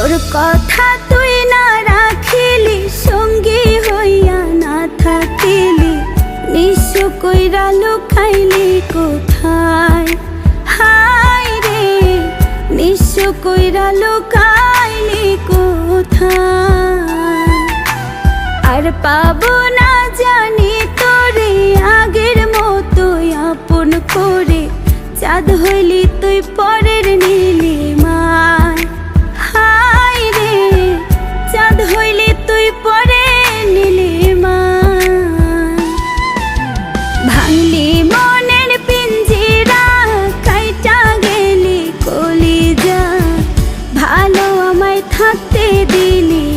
তোর কথা তুই না রাখিলি, সঙ্গী হইয়া না থাকিলি, নিঃস্ব কইরা লুকাইলি কোথায়? হায় রে, নিঃস্ব কইরা লুকাইলি কোথায়? আর পাবো না জানি তোরে আগের মতোই আপন করে, চাঁদ হইলি তুই পরের নীলিমায়। হায় রে, চাঁদ হইলি তুই পরের নীলিমায়। ভাঙলি মনের পিঞ্জিরা, কাইটা গেলি কলিজা, ভালো আমায় থাকতে দিলি